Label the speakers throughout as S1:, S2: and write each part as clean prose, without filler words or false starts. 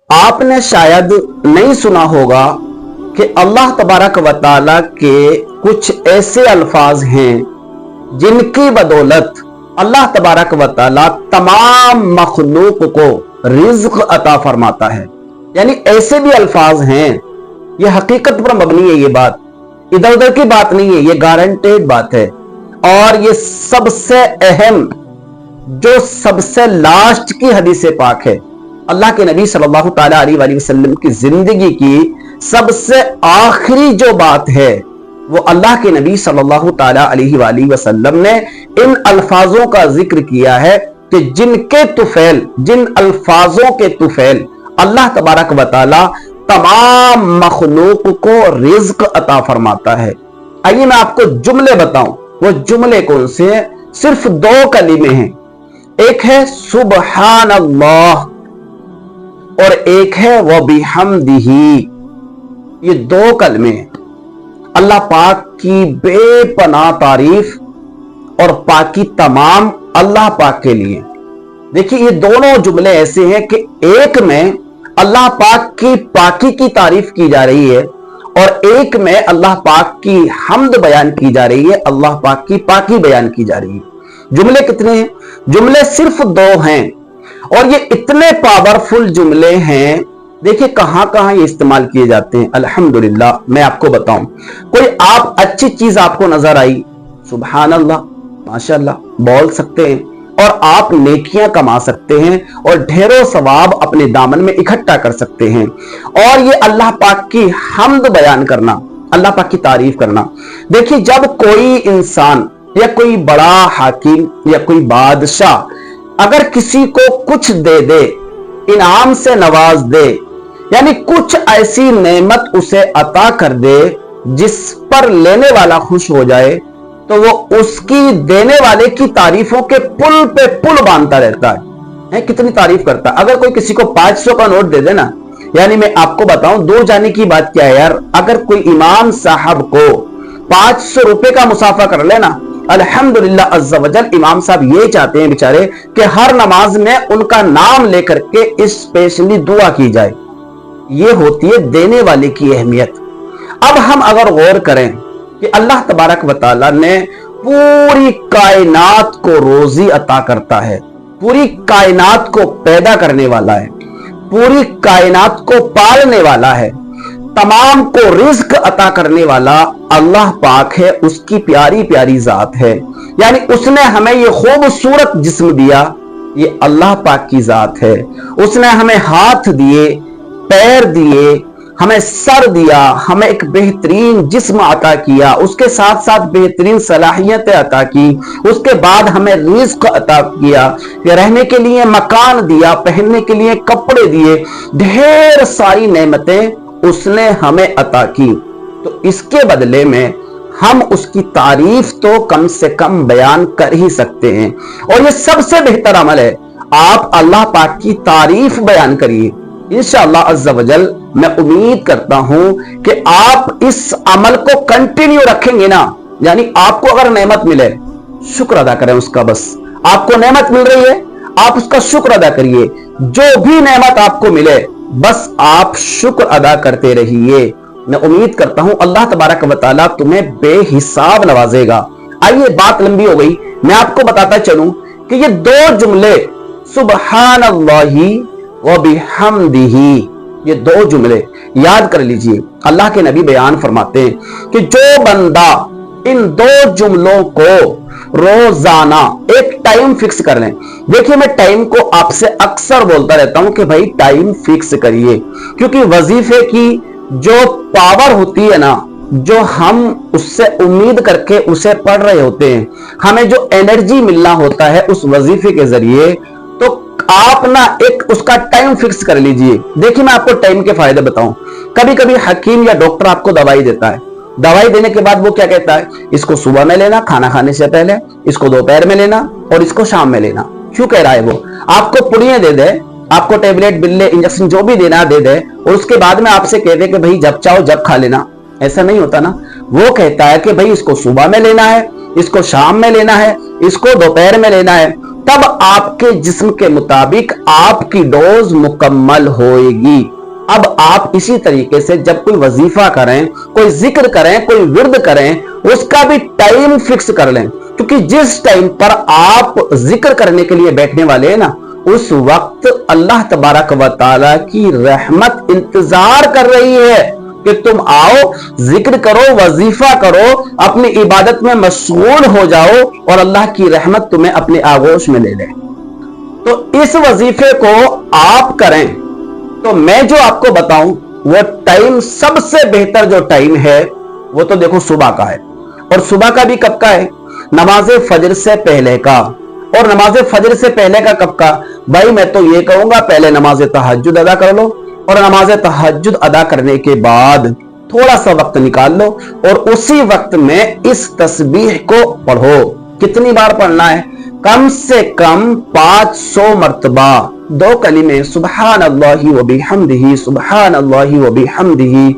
S1: आपने शायद नहीं सुना होगा कि अल्लाह तबारक व तआला के कुछ ऐसे अल्फाज हैं जिनकी बदौलत अल्लाह तबारक व तआला तमाम मखलूक को रिज्क अता फरमाता है। यानी ऐसे भी अल्फाज हैं, ये हकीकत पर मबनी है, ये बात इधर उधर की बात नहीं है, ये गारंटेड बात है। और ये सबसे अहम, जो सबसे लास्ट की हदीस पाक है, अल्लाह के नबी सल्लल्लाहु तआला अलैहि वसल्लम की जिंदगी की सबसे आखिरी जो बात है, वो अल्लाह के नबी सल्लल्लाहु तआला अलैहि वसल्लम ने इन अल्फाजों का जिक्र किया है कि जिनके तुफैल, जिन अल्फाजों के तुफैल अल्लाह तबारक व तआला तमाम मखलूक को रिज्क अता फरमाता है। आइए मैं आपको जुमले बताऊं, वो जुमले कौन से हैं? सिर्फ दो कलीमे हैं, एक है सुबहान अल्लाह और एक है व बिहम्दिही। ये दो कलमे अल्लाह पाक की बेपनाह तारीफ और पाकी तमाम अल्लाह पाक के लिए। देखिए ये दोनों जुमले ऐसे हैं कि एक में अल्लाह पाक की पाकी की तारीफ की जा रही है और एक में अल्लाह पाक की हम्द बयान की जा रही है, अल्लाह पाक की पाकी बयान की जा रही है। जुमले कितने हैं? जुमले सिर्फ दो हैं और ये इतने पावरफुल जुमले हैं। देखिए कहां कहां ये इस्तेमाल किए जाते हैं। अल्हम्दुलिल्लाह मैं आपको बताऊं, कोई आप अच्छी चीज आपको नजर आई, सुभान अल्लाह, माशाअल्लाह बोल सकते हैं और आप नेकियां कमा सकते हैं और ढेरों सवाब अपने दामन में इकट्ठा कर सकते हैं। और ये अल्लाह पाक की हम्द बयान करना, अल्लाह पाक की तारीफ करना। देखिए जब कोई इंसान या कोई बड़ा हाकिम या कोई बादशाह अगर किसी को कुछ दे दे, इनाम से नवाज दे, यानी कुछ ऐसी नेमत उसे अता कर दे जिस पर लेने वाला खुश हो जाए, तो वो उसकी देने वाले की तारीफों के पुल पे पुल बांधता रहता है। कितनी तारीफ करता है। अगर कोई किसी को 500 का नोट दे देना, यानी मैं आपको बताऊं दूर जाने की बात क्या है यार, अगर कोई इमाम साहब को 500 रुपए का मुसाफा कर लेना, अल्हम्दुलिल्लाह अज़्ज़ा वजल इमाम साहब ये चाहते हैं बेचारे कि हर नमाज में उनका नाम लेकर के स्पेशली दुआ की जाए। ये होती है देने वाले की अहमियत। अब हम अगर गौर करें कि अल्लाह तबारक व तआला ने पूरी कायनात को रोजी अता करता है, पूरी कायनात को पैदा करने वाला है, पूरी कायनात को पालने वाला है, तमाम को रिज्क अता करने वाला अल्लाह पाक है, उसकी प्यारी प्यारी जात है। यानी उसने हमें ये खूबसूरत जिस्म दिया, ये अल्लाह पाक की जात है। उसने हमें हाथ दिए, पैर दिए, हमें सर दिया, हमें एक बेहतरीन जिस्म अता किया, उसके साथ साथ बेहतरीन सलाहियतें अता की, उसके बाद हमें रिज्क अता किया, रहने के लिए मकान दिया, पहनने के लिए कपड़े दिए, ढेर सारी नेमतें उसने हमें अता की। तो इसके बदले में हम उसकी तारीफ तो कम से कम बयान कर ही सकते हैं और ये सबसे बेहतर अमल है। आप अल्लाह पाक की तारीफ बयान करिए, इंशाअल्लाह अज़्ज़ा वजल मैं उम्मीद करता हूं कि आप इस अमल को कंटिन्यू रखेंगे ना। यानी आपको अगर नेमत मिले, शुक्र अदा करें उसका। बस आपको नेमत मिल रही है, आप उसका शुक्र अदा करिए। जो भी नेमत आपको मिले बस आप शुक्र अदा करते रहिए। मैं उम्मीद करता हूं अल्लाह तबारक व तआला तुम्हें बेहिसाब नवाजेगा। आइए बात लंबी हो गई, मैं आपको बताता चलूं कि ये दो जुमले सुबहान अल्लाही व बिहम्दिही, ये दो जुमले याद कर लीजिए। अल्लाह के नबी बयान फरमाते हैं कि जो बंदा इन दो जुमलों को रोजाना एक टाइम फिक्स कर लें। देखिए मैं टाइम को आपसे अक्सर बोलता रहता हूं कि भाई टाइम फिक्स करिए, क्योंकि वजीफे की जो पावर होती है ना, जो हम उससे उम्मीद करके उसे पढ़ रहे होते हैं, हमें जो एनर्जी मिलना होता है उस वजीफे के जरिए, तो आप ना एक उसका टाइम फिक्स कर लीजिए। देखिए मैं आपको टाइम के फायदे बताऊं। कभी कभी हकीम या डॉक्टर आपको दवाई देता है, दवाई देने के बाद वो क्या कहता है, इसको सुबह में लेना खाना खाने से पहले, इसको दोपहर में लेना और इसको शाम में लेना। क्यों कह रहा है वो? आपको पुड़ियां दे दे, आपको टेबलेट बिल्ले इंजेक्शन जो भी देना दे दे और उसके बाद में आपसे कह दे कि भाई जब चाहो जब खा लेना। ऐसा नहीं होता ना। वो कहता है कि भाई इसको सुबह में लेना है, इसको शाम में लेना है, इसको दोपहर में लेना है। तब आपके जिस्म के मुताबिक आपकी डोज मुकम्मल होएगी। अब आप इसी तरीके से जब कोई वजीफा करें, कोई जिक्र करें, कोई विर्द करें, उसका भी टाइम फिक्स कर लें, क्योंकि जिस टाइम पर आप जिक्र करने के लिए बैठने वाले हैं ना, उस वक्त अल्लाह तबारक व तआला की रहमत इंतजार कर रही है कि तुम आओ, जिक्र करो, वजीफा करो, अपनी इबादत में मशगूल हो जाओ और अल्लाह की रहमत तुम्हें अपने आगोश में ले ले। तो इस वजीफे को आप करें, तो मैं जो आपको बताऊं वो टाइम, सबसे बेहतर जो टाइम है वो तो देखो सुबह का है। और सुबह का भी कब का है? नमाज फजर से पहले का। और नमाज फजर से पहले का कब का? भाई मैं तो ये कहूंगा पहले नमाज तहज्जुद अदा कर लो, और नमाज तहज्जुद अदा करने के बाद थोड़ा सा वक्त निकाल लो और उसी वक्त में इस तस्बीह को पढ़ो। कितनी बार पढ़ना है? कम से कम 500 मर्तबा। 2 कलिमे सुबहान अल्लाहि व बिहम्दिही, सुबहान अल्लाहि व बिहम्दिही,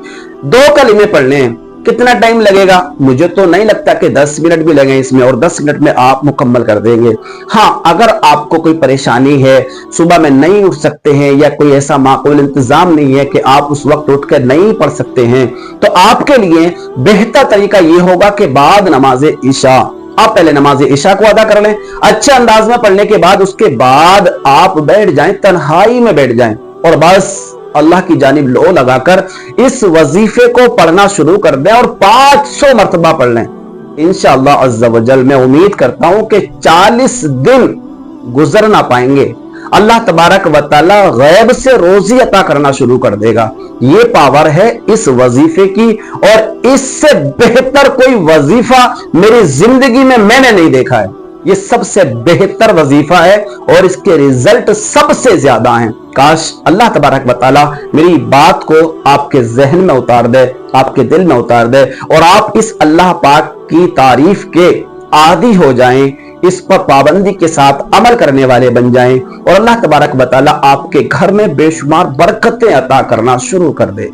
S1: 2 कलिमे पढ़ने। कितना टाइम लगेगा? मुझे तो नहीं लगता कि 10 मिनट भी लगे इसमें, और 10 मिनट में आप मुकम्मल कर देंगे। हाँ, अगर आपको कोई परेशानी है, सुबह में नहीं उठ सकते हैं, या कोई ऐसा माकूल इंतजाम नहीं है कि आप उस वक्त उठकर नहीं पढ़ सकते हैं, तो आपके लिए बेहतर तरीका यह होगा कि बाद नमाज इशा आप पहले नमाज इशा को अदा कर लें, अच्छे अंदाज में पढ़ने के बाद उसके बाद आप बैठ जाएं, तन्हाई में बैठ जाएं और बस अल्लाह की जानिब लो लगाकर इस वजीफे को पढ़ना शुरू कर दें और 500 मर्तबा पढ़ लें। इंशाअल्लाह अज़्ज़ा वजल मैं उम्मीद करता हूं कि 40 दिन गुजर ना पाएंगे, अल्लाह तबारक व तआला गैब से रोजी अता करना शुरू कर देगा। ये पावर है इस वजीफे की, और इससे बेहतर कोई वजीफा मेरी जिंदगी में मैंने नहीं देखा है। ये सबसे बेहतर वजीफा है और इसके रिजल्ट सबसे ज्यादा हैं। काश अल्लाह तबारक व तआला मेरी बात को आपके जहन में उतार दे, आपके दिल में उतार दे, और आप इस अल्लाह पाक की तारीफ के आदी हो जाएं, इस पर पाबंदी के साथ अमल करने वाले बन जाएं, और अल्लाह तबारक व तआला आपके घर में बेशुमार बरकतें अता करना शुरू कर दे।